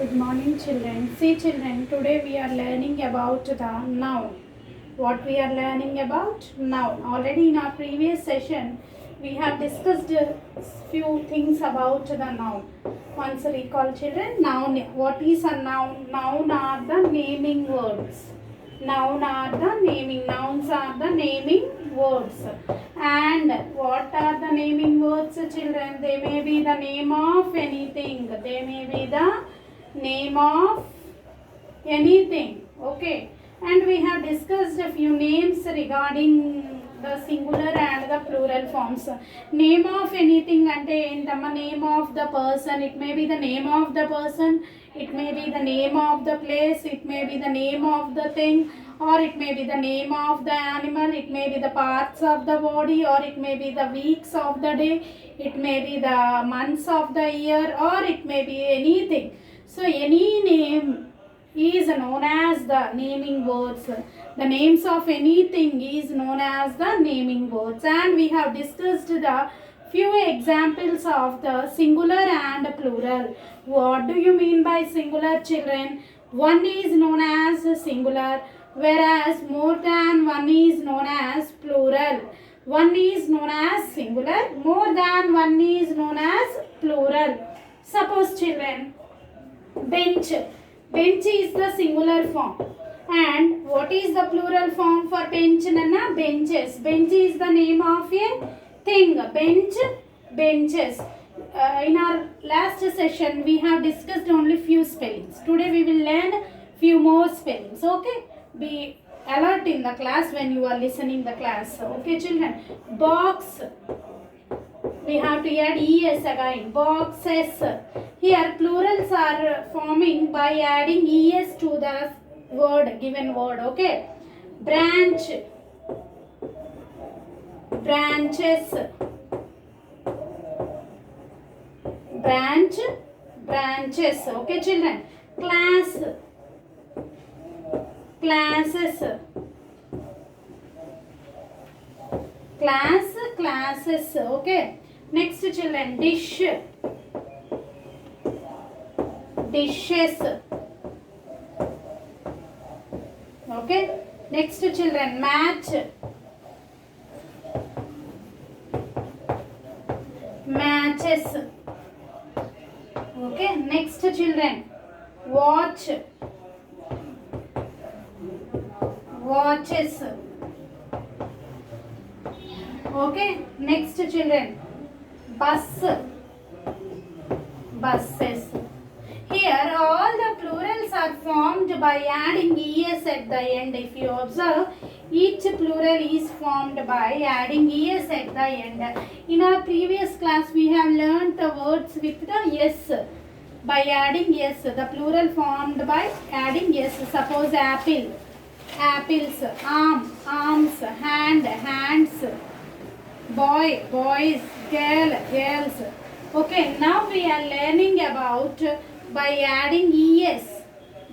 Good morning, children. See, children, today we are learning about the noun. What we are learning about? Noun. Already in our previous session, we have discussed a few things about the noun. Once recall, children, noun. What is a noun? Noun are the naming words. Noun are the naming. Nouns are the naming words. And what are the naming words, children? They may be the name of anything. They may be the name of anything. Okay, and we have discussed a few names regarding the singular and the plural forms. Name of anything ante entama, name of the person. It may be the name of the person, it may be the name of the place, it may be the name of the thing, or it may be the name of the animal, it may be the parts of the body, or it may be the weeks of the day, it may be the months of the year, or it may be anything. So any name is known as the naming words. The names of anything is known as the naming words, and we have discussed the few examples of the singular and plural. What do you mean by singular, children? One is known as singular, whereas more than one is known as plural. One is known as singular, more than one is known as plural. Suppose, children, bench. Bench is the singular form. And what is the plural form for bench, Nana? Benches. Bench is the name of a thing. Bench, benches. In our last session, we have discussed only few spellings. Today we will learn few more spellings. Okay? Be alert in the class when you are listening the class. Okay, children? Box. We have to add es again. Boxes. Here plurals are forming by adding es to the word, given word. Okay. Branch. Branches. Branch. Branches. Okay, children. Class. Classes. Class, classes. Okay. Next, children, dish. Dishes. Okay. Next, children, match. Matches. Okay. Next, children, watch. Watches. Okay. Next, children, bus. Buses. Here all the plurals are formed by adding es at the end. If you observe, each plural is formed by adding es at the end. In our previous class, we have learnt the words with the s. By adding s, the plural formed by adding s. Suppose apple, apples, arm, arms, hand, hands, boy, boys, girl, girls. Okay, now we are learning about by adding es.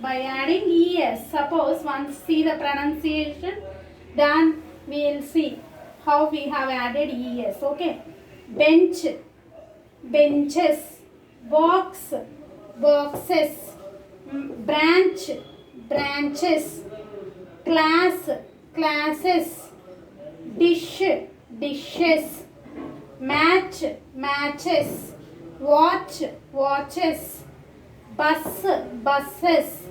By adding es, suppose once see the pronunciation, then we will see how we have added es. Okay, bench, benches, box, boxes, branch, branches, class, classes, dish, dishes, match, matches, watch, watches, bus, buses.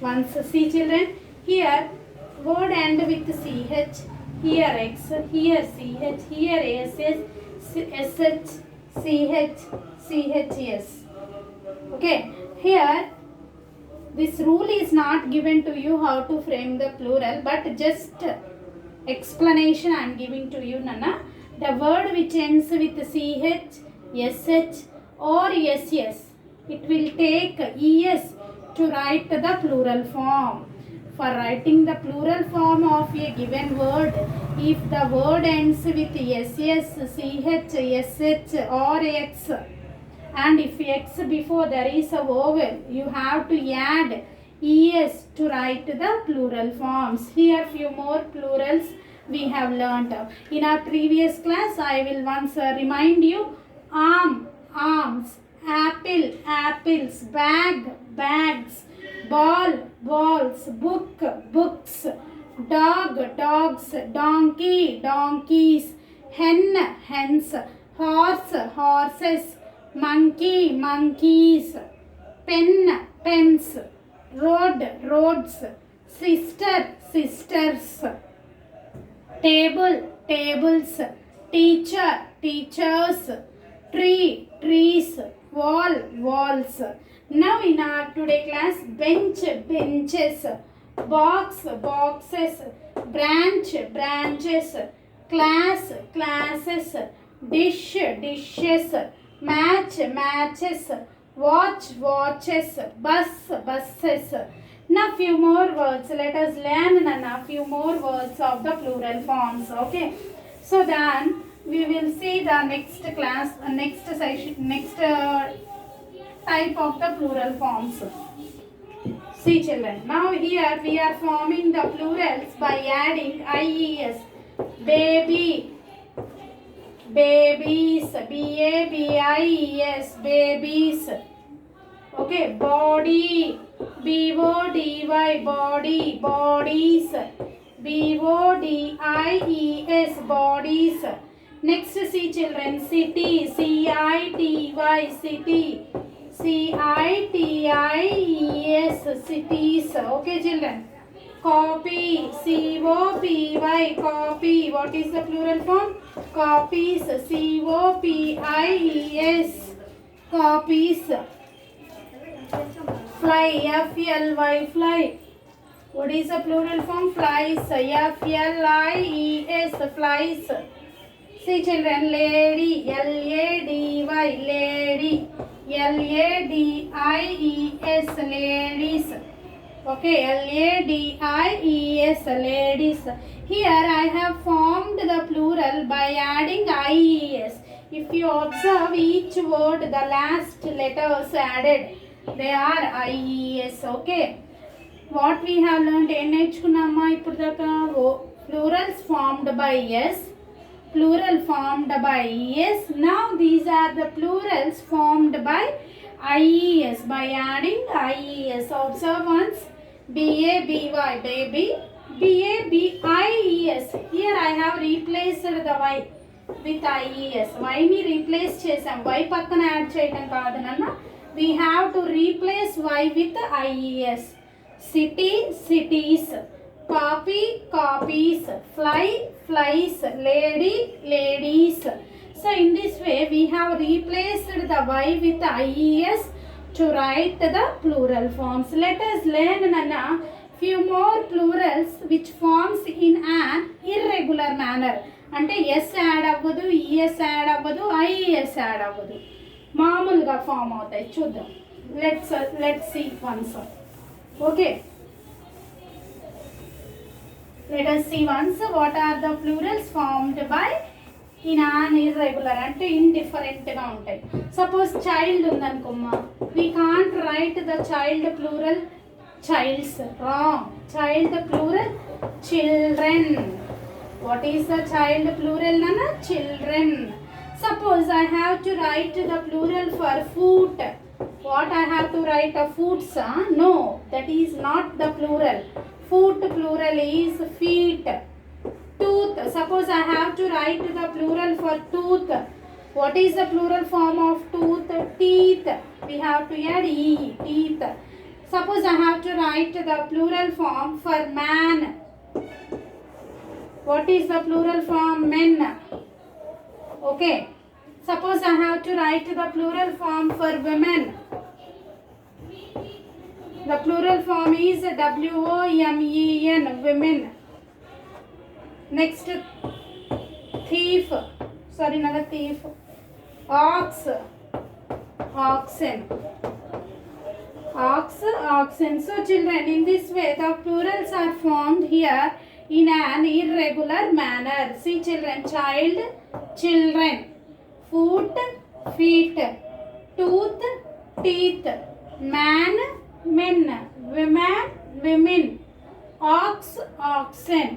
Once see, children, here word end with ch, here x, here ch, here sh, chs. Okay, here this rule is not given to you how to frame the plural, but just explanation I am giving to you, Nana. The word which ends with ch, sh or ss, it will take es to write the plural form. For writing the plural form of a given word, if the word ends with ss, ch, sh or x, and if x before there is a vowel, you have to add es to write the plural forms. Here few more plurals we have learnt. In our previous class, I will once remind you: arm, arms, apple, apple, apples, bag, bags, ball, balls, book, books, dog, dogs, donkey, donkeys, hen, hens, horse, horses, monkey, monkeys, pen, pens, road, roads, sister, sisters, table, tables, teacher, teachers, tree, trees, wall, walls. Now in our today class, bench, benches, box, boxes, branch, branches, class, classes, dish, dishes, match, matches, watch, watches, bus, buses. Now few more words. Let us learn a few more words of the plural forms. Okay. So then we will see the next class, next session, next type of the plural forms. See children. Now here we are forming the plurals by adding ies. Baby, babies, babies, babies. Okay, body, body, body, bodies, bodies, bodies. Next, see children, city, city, city, cities, cities. Okay children. Copy, copy, copy. What is the plural form? Copies, copies, copies. Fly, fly, fly. What is the plural form? Flies, flies, flies. See children, lady, lady, lady, ladies, ladies. Okay, ladies, ladies. Here I have formed the plural by adding ies. If you observe each word, the last letters added, they are ies. Okay. What we have learned in నేర్చుకున్నామా ఇప్పుడు దాకా plurals formed by s, plural formed by es. Now these are the plurals formed by ies by adding ies. Observe once. baby, baby, bies. Here I have replaced the y with ies. y ni replace చేసాం, y పక్కన add చేయడం కాదు నాన్న. We have to replace y with ies. City, cities, copy, copies, fly, flies, lady, ladies. So in this way we have replaced the y with ies to write the plural forms. Let us learn Nana few more plurals which forms in an irregular manner. అంటే S add అవ్వదు, ES add అవ్వదు, IS add అవ్వదు, మామూలుగా form అవుతాయి. చూద్దాం. Let's see once. Okay, let us see once what are the plurals formed by in an irregular అంటే indifferent గా ఉంటాయి. సపోజ్ చైల్డ్ ఉందనుకోమ్మా, we can't write the child plural childs. Wrong. Child plural children. What is the child plural nana? Children. Suppose I have to write the plural for foot. What I have to write a foots? No, that is not the plural. Foot plural is feet. Tooth. Suppose I have to write the plural for tooth. What is the plural form of tooth? Teeth. We have to add e. Teeth. Suppose I have to write the plural form for man. What is the plural form? Men. Okay. Suppose I have to write the plural form for women. The plural form is women, women. Next, thief. Sorry, another thief. Ox, oxen. Ox, oxen. So children, in this way the plurals are formed here in an irregular manner. See children, child, children, foot, feet, tooth, teeth, man, men, women, women, ox, oxen.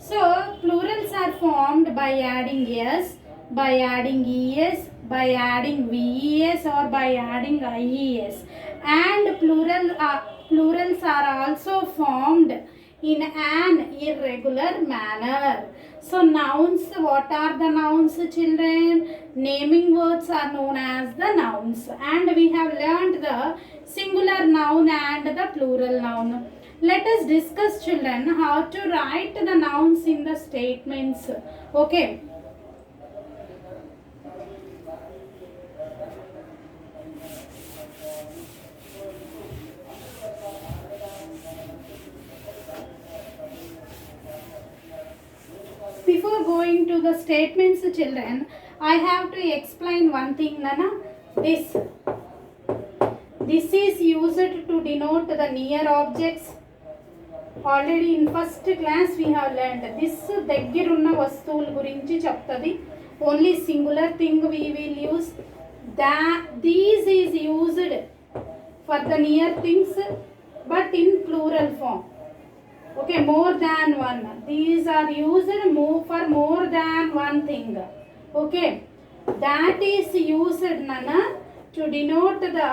So plurals are formed by adding s, by adding es, by adding ves, or by adding ies. And plurals are also formed in an irregular manner. So nouns, what are the nouns, children? Naming words are known as the nouns, and we have learned the singular noun and the plural noun. Let us discuss, children, how to write the nouns in the statements. Okay. Before going to the statements, children, I have to explain one thing, Nana. This is used to denote the near objects. Already in first class we have learned this. దగ్గరున్న వస్తువుల గురించి చెప్తది. Only singular thing we will use. These is used for the near things, but in plural form. Okay, more than one. These are used for more than one thing. Okay, that is used, Nana, to denote the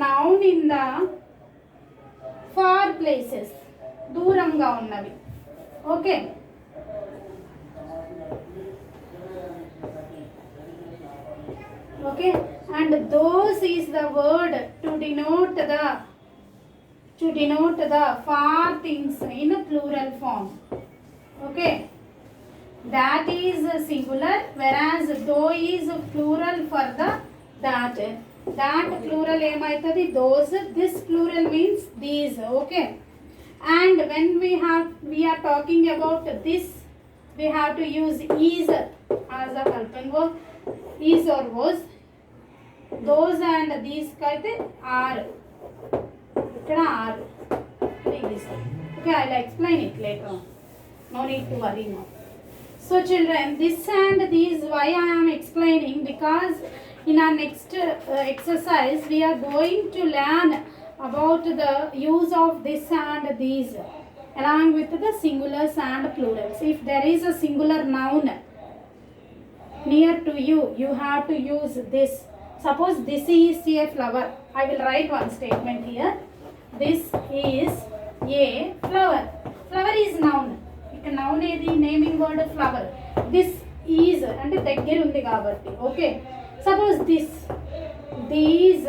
noun in the far places. దూరంగా ఉన్నవి. Okay, okay, and those is the word to denote the far things in a plural form. Okay, that is singular, whereas though is plural for the that plural emaitadi those. This plural means these. Okay, and when we are talking about this, we have to use is as a helping verb. Is or was. Those and these kaite are. Ikkada are. Okay, I will explain it later on. No need to worry now. So children, this and these, why I am explaining, because in our next exercise we are going to learn about the use of this and these along with the singulars and plurals. If there is a singular noun near to you, you have to use this. Suppose this is a flower. I will write one statement here. This is a flower. Flower is noun. ఇక్కడ noun ఏది? Naming word flower. This is అంటే దగ్గర ఉంది కాబట్టి. Okay, suppose these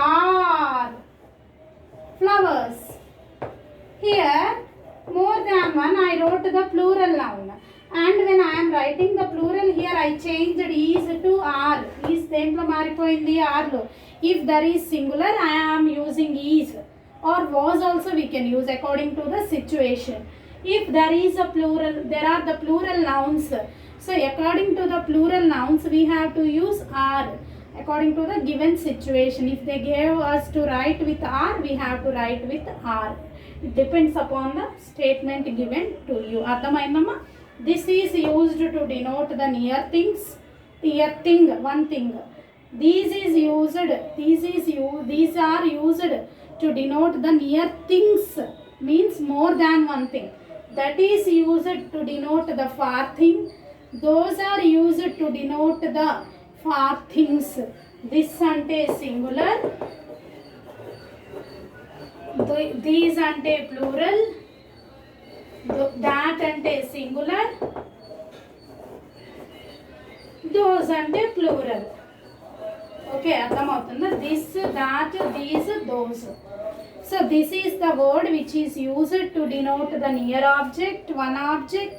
are flowers. Here more than one I wrote the plural noun, and when I am writing the plural here I changed is to are. Is దేంట్లో మారిపోయింది? are లో. If there is singular I am using is, or was also we can use according to the situation. If there is a plural, there are the plural nouns, so according to the plural nouns we have to use are according to the given situation. If they gave us to write with are, we have to write with are. It depends upon the statement given to you. Ardhamaindamma? This is used to denote the near things, near thing, one thing. These are used to denote the near things, means more than one thing. That is used to denote the far thing. Those are used to denote the far things. This ante singular, these ante plural, that ante singular, those ante plural. Okay, అర్థమవుతుందా? This, that, these, those. So this is the word which is used to denote the near object, one object,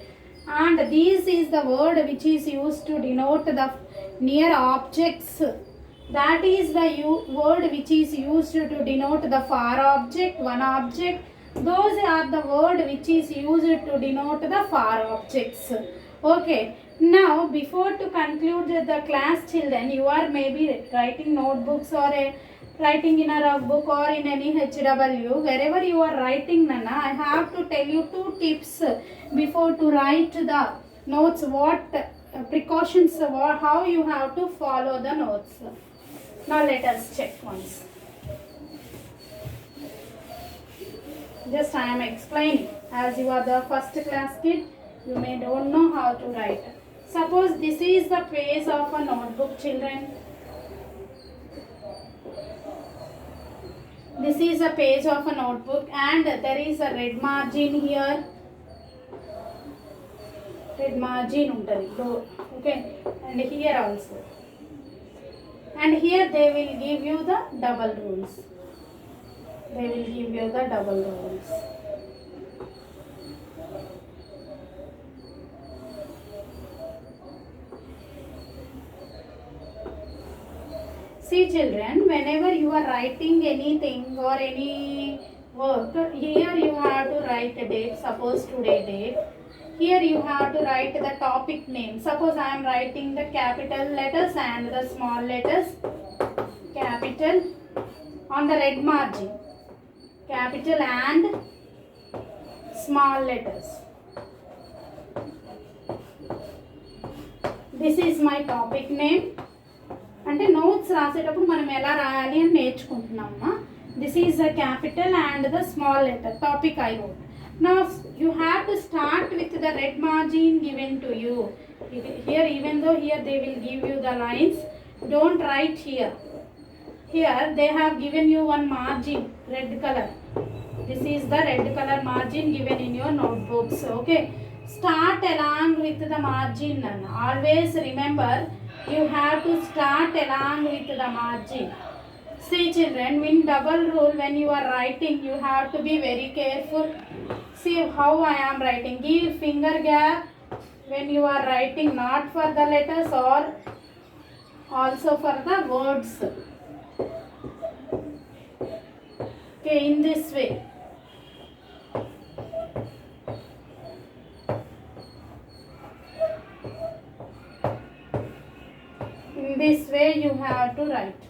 and this is the word which is used to denote the near objects. That is the word which is used to denote the far object, one object. Those are the word which is used to denote the far objects. Okay, now before to conclude the class, children, you are maybe writing notebooks or writing in a rough book or in any HW. Wherever you are writing, Nana, I have to tell you 2 tips before to write the notes. What precautions, how you have to follow the notes. Now let us check once. Just I am explaining. As you are the first class kid, you may don't know how to write. Suppose this is the page of a notebook, children. This is a page of a notebook and there is a red margin here. Red margin untadi. Okay. And here also. And here they will give you the double rules. They will give you the double rules. See children, whenever you are writing anything or any work, here you have to write a date, suppose today date. Here you have to write the topic name. Suppose I am writing the capital letters and the small letters. Capital on the red margin. Capital and small letters. This is my topic name. అంటే notes రాసేటప్పుడు మనం ఎలా రాయాలి అని నేర్చుకుంటున్నామా. This is the capital and the small letter topic I wrote. Now you have to start with the red margin given to you. Here even though here they will give you the lines, don't write here. Here they have given you one margin, red color. This is the red color margin given in your notebooks. Okay, start along with the margin. Always remember, you have to start along with the margin. See children, in double rule when you are writing, you have to be very careful. See how I am writing. Give finger gap when you are writing, not for the letters or also for the words. Okay, in this way. In this way you have to write.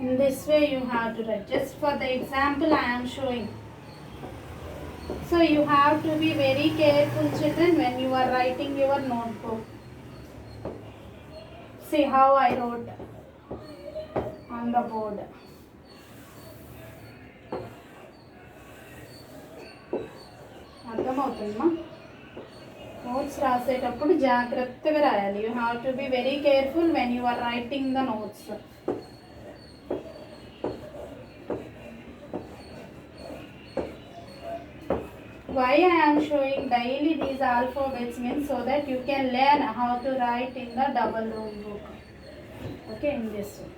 In this way you have to write. Just for the example I am showing. So you have to be very careful children when you are writing your notebook. See how I wrote on the board. అర్థమవుతుందమ్మా. Notes రాసేటప్పుడు జాగ్రత్తగా రాయాలి. You have to be very careful when you are writing the notes. Why I am showing daily these alphabets means so that you can learn how to write in the double rule book. Okay, in this way.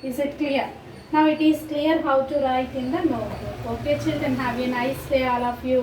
Is it clear? Now it is clear how to write in the notebook. Okay children, have a nice day all of you.